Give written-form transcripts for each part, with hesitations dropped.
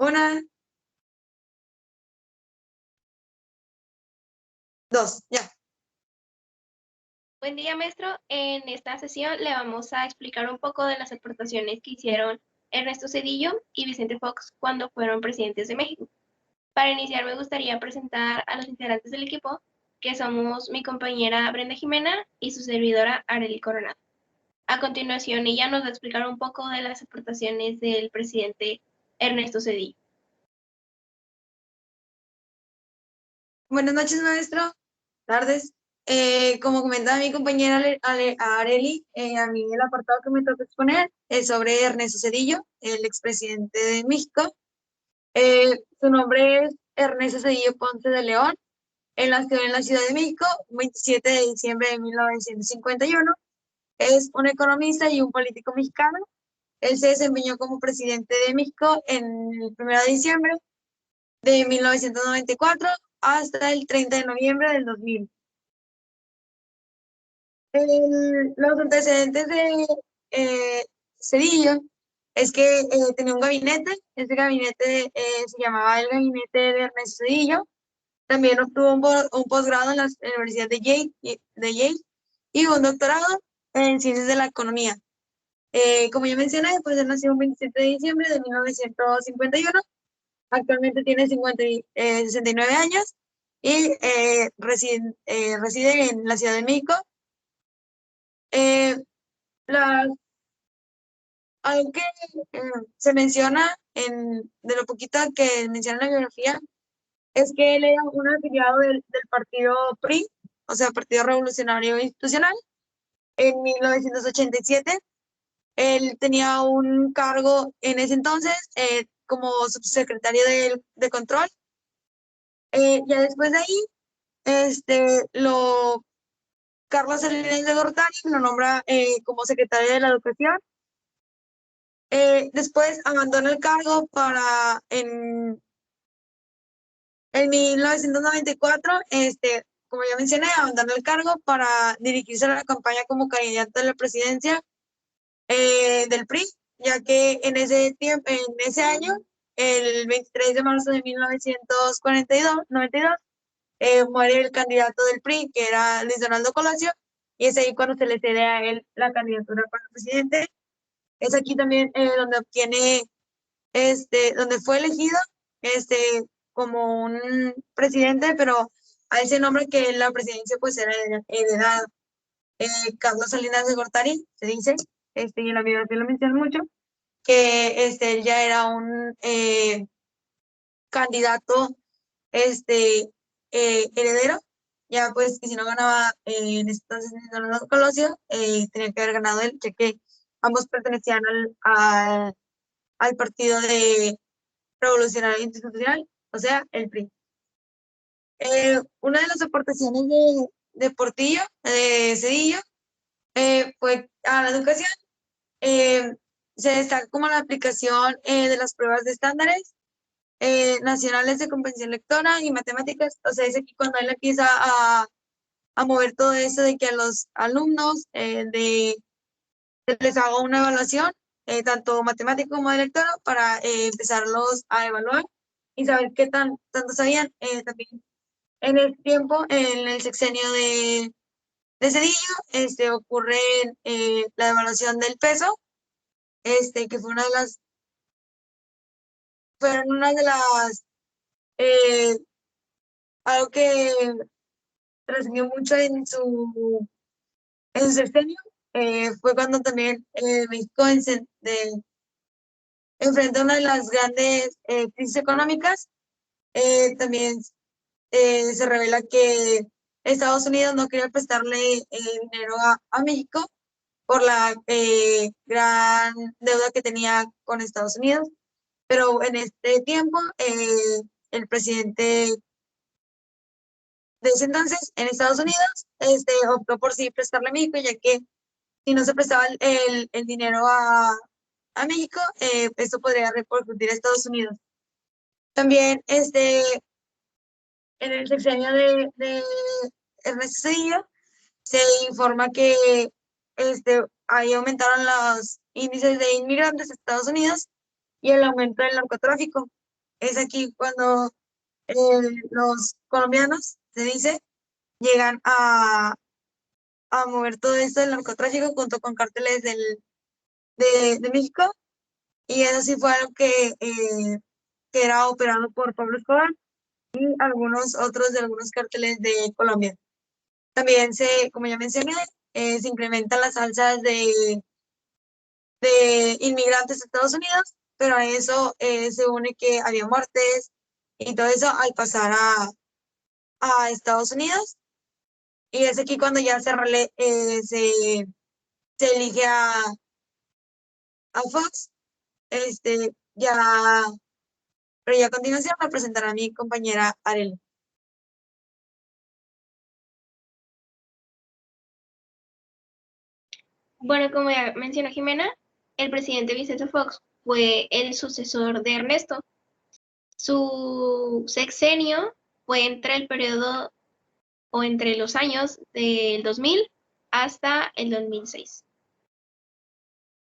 Una, dos, ya. Buen día, maestro. En esta sesión le vamos a explicar un poco de las aportaciones que hicieron Ernesto Zedillo y Vicente Fox cuando fueron presidentes de México. Para iniciar, me gustaría presentar a los integrantes del equipo, que somos mi compañera Brenda Jimena y su servidora Arely Coronado. A continuación, ella nos va a explicar un poco de las aportaciones del presidente Ernesto Zedillo. Buenas noches, maestro. Tardes. Como comentaba mi compañera Areli, a mí el apartado que me toca exponer es sobre Ernesto Zedillo, el expresidente de México. Su nombre es Ernesto Zedillo Ponce de León. Él nació en la Ciudad de México, 27 de diciembre de 1951. Es un economista y un político mexicano. Él se desempeñó como presidente de México en el 1 de diciembre de 1994 hasta el 30 de noviembre del 2000. Los antecedentes de Cedillo es que tenía un gabinete. Ese gabinete se llamaba el gabinete de Ernesto Cedillo. También obtuvo un posgrado en la Universidad de Yale y un doctorado en ciencias de la economía. Como ya mencioné, pues él nació el 27 de diciembre de 1951. Actualmente tiene 69 años y reside en la Ciudad de México. Eh, las Algo que se menciona de lo poquito que menciona en la biografía es que él era un afiliado del partido PRI, o sea, Partido Revolucionario Institucional. En 1987, él tenía un cargo en ese entonces como subsecretario de Control. Ya después de ahí, Carlos Salinas de Gortari lo nombra como secretario de la Educación. Después abandona el cargo en 1994, como ya mencioné, abandonó el cargo para dirigirse a la campaña como candidato a la presidencia del PRI, ya que en ese tiempo, en ese año, el 23 de marzo de 1992, muere el candidato del PRI, que era Luis Donaldo Colosio, y es ahí cuando se le cede a él la candidatura para presidente. Es aquí también donde fue elegido este, como un presidente, pero a ese nombre que la presidencia pues era heredada. Carlos Salinas de Gortari, se dice, y en la biografía lo menciona mucho, que él ya era un candidato heredero, ya pues que si no ganaba en ese entonces Donaldo Colosio, tenía que haber ganado él, ya que ambos pertenecían al partido de Revolucionario Institucional, o sea, el PRI. Una de las aportaciones de Portillo, de Cedillo, fue a la educación. Eh, Se destaca como la aplicación de las pruebas de estándares nacionales de comprensión lectora y matemáticas. O sea, es aquí cuando él empieza a mover todo eso de que a los alumnos les haga una evaluación, tanto matemática como de lectora, para empezarlos a evaluar y saber qué tanto sabían. También en el tiempo, en el sexenio de Cedillo, ocurre la evaluación del peso, que fueron una de las, eh, algo que trascendió mucho en su sexenio. Fue cuando también México enfrenta una de las grandes crisis económicas. También se revela que Estados Unidos no quería prestarle dinero a México por la gran deuda que tenía con Estados Unidos, pero en este tiempo el presidente de ese entonces en Estados Unidos optó por sí prestarle a México, ya que si no se prestaba el dinero a México, esto podría repercutir a Estados Unidos. También en el sexenio de Ernesto Zedillo se informa que ahí aumentaron los índices de inmigrantes a Estados Unidos y el aumento del narcotráfico. es aquí cuando los colombianos, se dice, llegan a mover todo esto del narcotráfico junto con cárteles de México, y eso sí fue algo que era operado por Pablo Escobar y algunos otros de algunos cárteles de Colombia. También como ya mencioné, se implementan las alzas de inmigrantes a Estados Unidos, pero a eso se une que había muertes y todo eso al pasar a Estados Unidos. Y es aquí cuando ya se elige a Fox. Ya, pero ya a continuación me presentará a mi compañera Arely. Bueno, como ya mencionó Jimena, el presidente Vicente Fox fue el sucesor de Ernesto. Su sexenio fue entre el periodo o entre los años del 2000 hasta el 2006.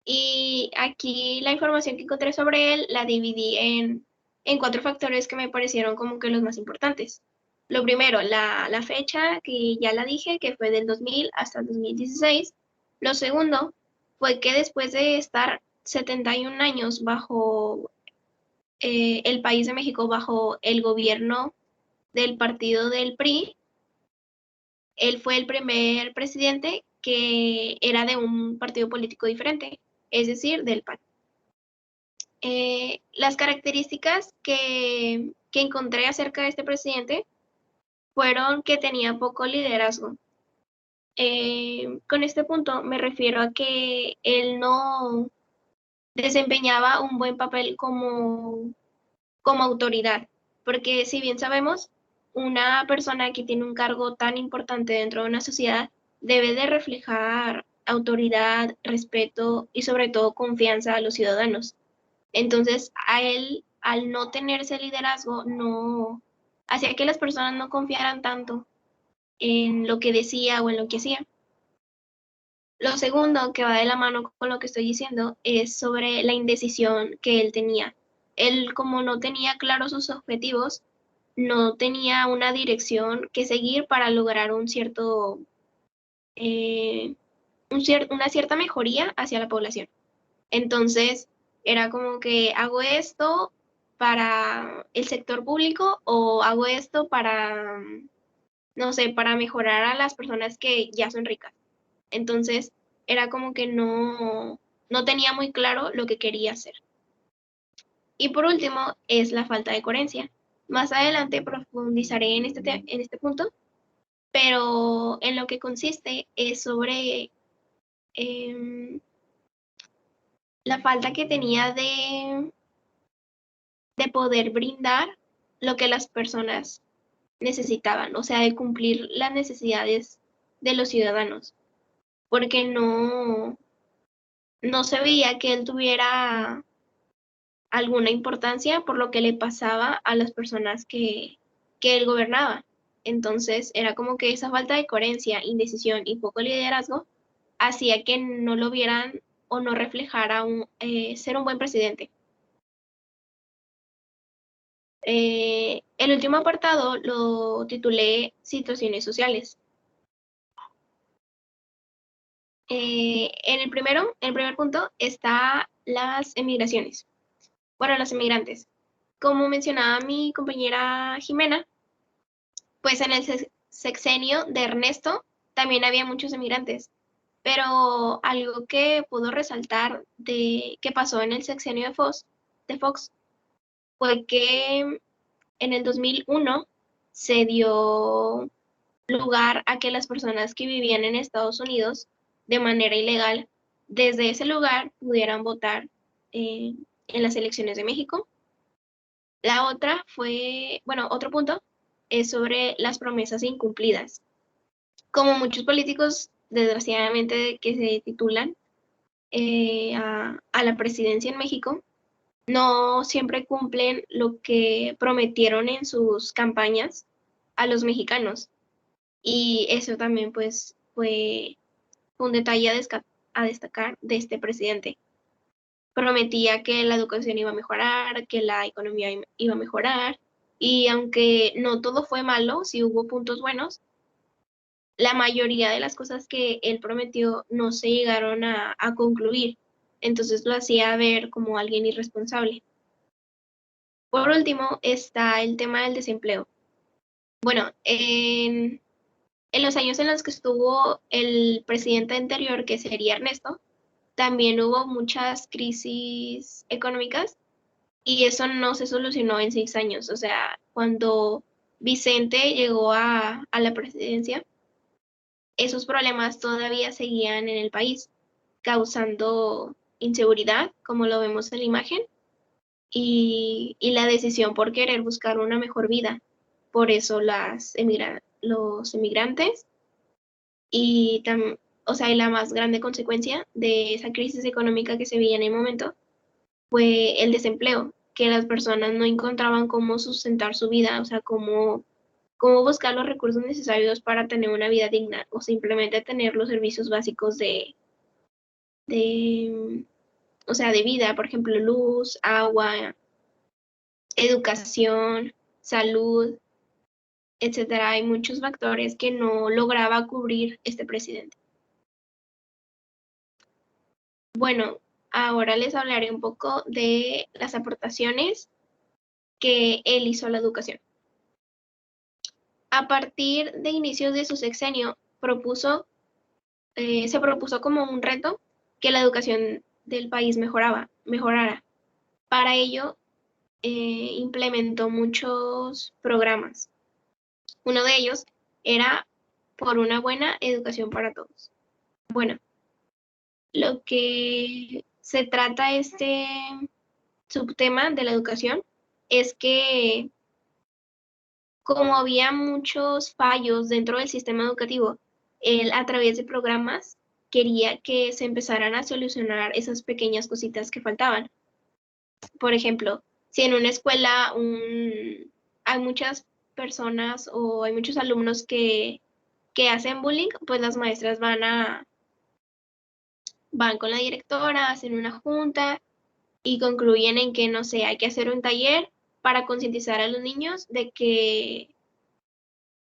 Y aquí la información que encontré sobre él la dividí en cuatro factores que me parecieron como que los más importantes. Lo primero, la fecha, que ya la dije, que fue del 2000 hasta el 2016. Lo segundo fue que después de estar 71 años bajo el país de México, bajo el gobierno del partido del PRI, él fue el primer presidente que era de un partido político diferente, es decir, del PAN. Las características que encontré acerca de este presidente fueron que tenía poco liderazgo. Con este punto me refiero a que él no desempeñaba un buen papel como autoridad, porque si bien sabemos, una persona que tiene un cargo tan importante dentro de una sociedad debe de reflejar autoridad, respeto y sobre todo confianza a los ciudadanos. Entonces, a él, al no tener ese liderazgo, no hacía que las personas no confiaran tanto en lo que decía o en lo que hacía. Lo segundo, que va de la mano con lo que estoy diciendo, es sobre la indecisión que él tenía. Él, como no tenía claros sus objetivos, no tenía una dirección que seguir para lograr eh, una cierta mejoría hacia la población. Entonces, era como que hago esto para el sector público o hago esto para, no sé, para mejorar a las personas que ya son ricas. Entonces, era como que no tenía muy claro lo que quería hacer. Y por último, es la falta de coherencia. Más adelante profundizaré en este punto, pero en lo que consiste es sobre em, la falta que tenía de poder brindar lo que las personas necesitaban, o sea, de cumplir las necesidades de los ciudadanos, porque no se veía que él tuviera alguna importancia por lo que le pasaba a las personas que él gobernaba. Entonces era como que esa falta de coherencia, indecisión y poco liderazgo hacía que no lo vieran o no reflejara ser un buen presidente. El último apartado lo titulé Situaciones sociales. En el primer punto está las emigraciones. Bueno, los emigrantes. Como mencionaba mi compañera Jimena, pues en el sexenio de Ernesto también había muchos emigrantes, pero algo que pudo resaltar de que pasó en el sexenio de Fox fue que en el 2001 se dio lugar a que las personas que vivían en Estados Unidos de manera ilegal desde ese lugar pudieran votar en las elecciones de México. La otra fue, bueno, otro punto es sobre las promesas incumplidas. Como muchos políticos, desgraciadamente, que se titulan a la presidencia en México, no siempre cumplen lo que prometieron en sus campañas a los mexicanos. Y eso también, pues, fue un detalle a destacar de este presidente. prometía que la educación iba a mejorar, que la economía iba a mejorar, y aunque no todo fue malo, sí hubo puntos buenos, la mayoría de las cosas que él prometió no se llegaron a concluir, entonces lo hacía ver como alguien irresponsable. Por último, está el tema del desempleo. Bueno, en los años en los que estuvo el presidente anterior, que sería Ernesto, también hubo muchas crisis económicas y eso no se solucionó en 6 años. O sea, cuando Vicente llegó a la presidencia, esos problemas todavía seguían en el país, causando inseguridad, como lo vemos en la imagen, y la decisión por querer buscar una mejor vida. Por eso los emigrantes y, o sea, y la más grande consecuencia de esa crisis económica que se veía en el momento fue el desempleo, que las personas no encontraban cómo sustentar su vida, o sea, cómo buscar los recursos necesarios para tener una vida digna o simplemente tener los servicios básicos de, o sea, de vida, por ejemplo, luz, agua, educación, salud, etcétera. Hay muchos factores que no lograba cubrir este presidente. Bueno, ahora les hablaré un poco de las aportaciones que él hizo a la educación. A partir de inicios de su sexenio, se propuso como un reto que la educación del país mejorara. Para ello, implementó muchos programas. Uno de ellos era por una buena educación para todos. Bueno, lo que se trata este subtema de la educación es que como había muchos fallos dentro del sistema educativo, él a través de programas quería que se empezaran a solucionar esas pequeñas cositas que faltaban. Por ejemplo, si en una escuela hay muchas personas o hay muchos alumnos que hacen bullying, pues las maestras van con la directora, hacen una junta y concluyen en que, no sé, hay que hacer un taller para concientizar a los niños de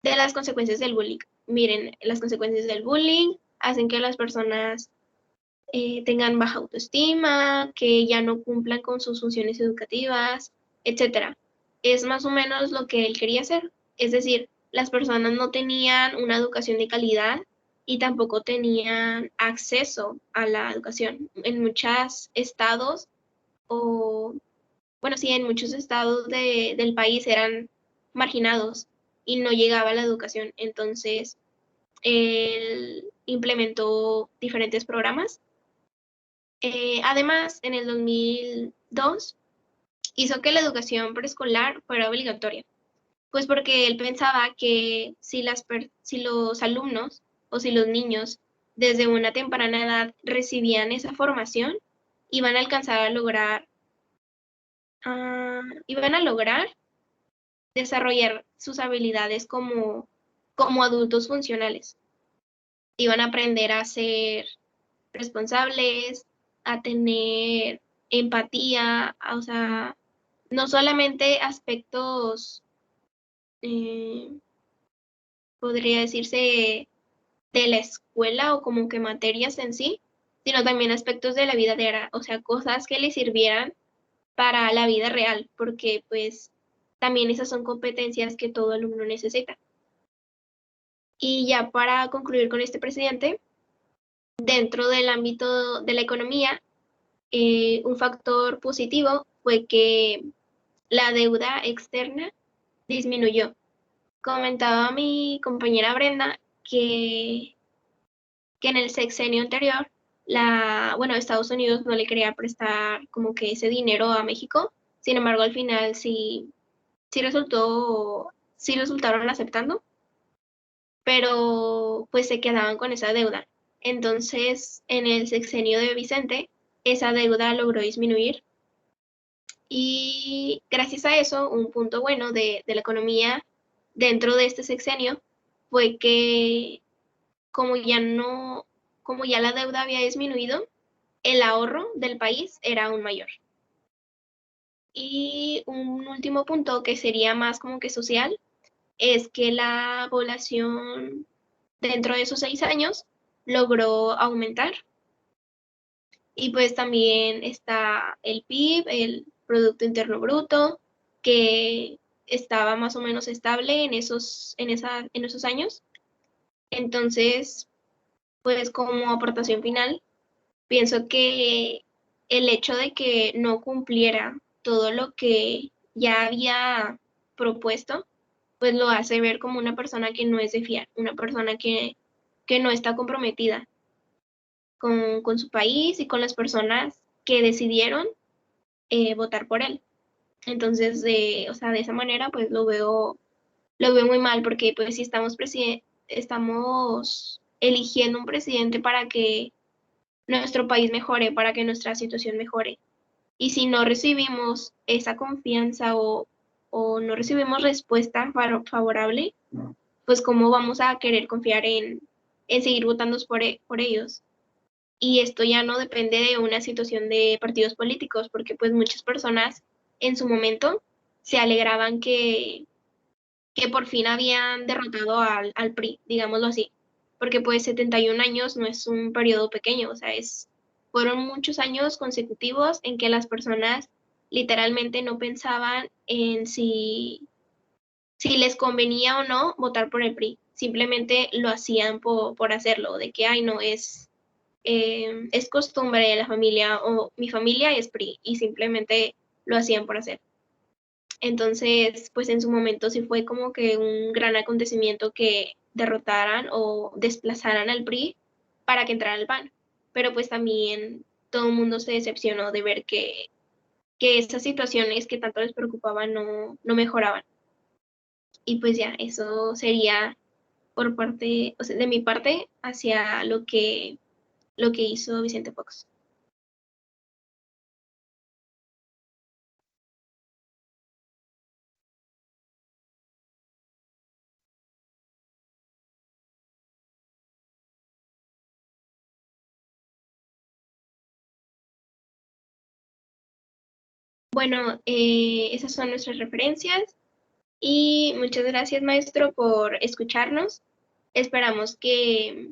las consecuencias del bullying. Miren, las consecuencias del bullying hacen que las personas tengan baja autoestima, que ya no cumplan con sus funciones educativas, etcétera. Es más o menos lo que él quería hacer. Es decir, las personas no tenían una educación de calidad y tampoco tenían acceso a la educación. En muchos estados o, bueno, sí, en muchos estados del país eran marginados y no llegaba la educación. Entonces, él implementó diferentes programas. Además, en el 2002 hizo que la educación preescolar fuera obligatoria, pues porque él pensaba que si los alumnos o si los niños desde una temprana edad recibían esa formación, iban a alcanzar a lograr, iban a lograr desarrollar sus habilidades como adultos funcionales. Iban a aprender a ser responsables, a tener empatía, o sea, no solamente aspectos, eh, podría decirse, de la escuela o como que materias en sí, sino también aspectos de la vida diaria, o sea, cosas que les sirvieran para la vida real, porque pues también esas son competencias que todo alumno necesita. Y ya para concluir con este presidente, dentro del ámbito de la economía, un factor positivo fue que la deuda externa disminuyó. Comentaba mi compañera Brenda que en el sexenio anterior, bueno, Estados Unidos no le quería prestar como que ese dinero a México, sin embargo, al final sí resultaron aceptando, pero pues se quedaban con esa deuda. Entonces, en el sexenio de Vicente, esa deuda logró disminuir y gracias a eso, un punto bueno de la economía dentro de este sexenio fue que como ya no, como ya la deuda había disminuido, el ahorro del país era aún mayor. Y un último punto que sería más como que social es que la población dentro de esos 6 años logró aumentar. Y pues también está el PIB, el Producto Interno Bruto, que estaba más o menos estable en esos años. Entonces, pues como aportación final, pienso que el hecho de que no cumpliera todo lo que ya había propuesto, pues lo hace ver como una persona que no es de fiar, una persona que no está comprometida con su país y con las personas que decidieron votar por él. Entonces, o sea, de esa manera, pues lo veo muy mal, porque pues si estamos eligiendo un presidente para que nuestro país mejore, para que nuestra situación mejore. Y si no recibimos esa confianza o no recibimos respuesta favorable, pues cómo vamos a querer confiar en seguir votando por ellos. Y esto ya no depende de una situación de partidos políticos, porque pues muchas personas en su momento se alegraban que por fin habían derrotado al PRI, digámoslo así, porque pues 71 años no es un periodo pequeño, o sea, fueron muchos años consecutivos en que las personas literalmente no pensaban en si les convenía o no votar por el PRI, simplemente lo hacían por hacerlo, de que, ay, no, es costumbre de la familia o mi familia es PRI y simplemente lo hacían por hacer. Entonces, pues en su momento sí fue como que un gran acontecimiento que derrotaran o desplazaran al PRI para que entrara el PAN. Pero pues también todo el mundo se decepcionó de ver que esas situaciones que tanto les preocupaban no mejoraban. Y pues ya, eso sería por parte, o sea, de mi parte hacia lo que hizo Vicente Fox. Bueno, esas son nuestras referencias y muchas gracias, maestro, por escucharnos. Esperamos que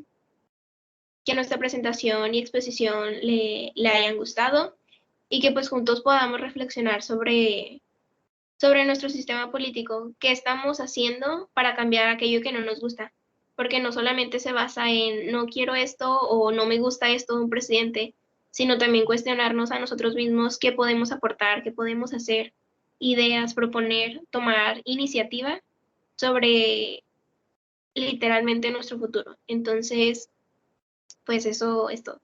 nuestra presentación y exposición le hayan gustado y que pues juntos podamos reflexionar sobre nuestro sistema político, qué estamos haciendo para cambiar aquello que no nos gusta, porque no solamente se basa en no quiero esto o no me gusta esto de un presidente, sino también cuestionarnos a nosotros mismos qué podemos aportar, qué podemos hacer, ideas, proponer, tomar iniciativa sobre literalmente nuestro futuro. Entonces, pues eso es todo.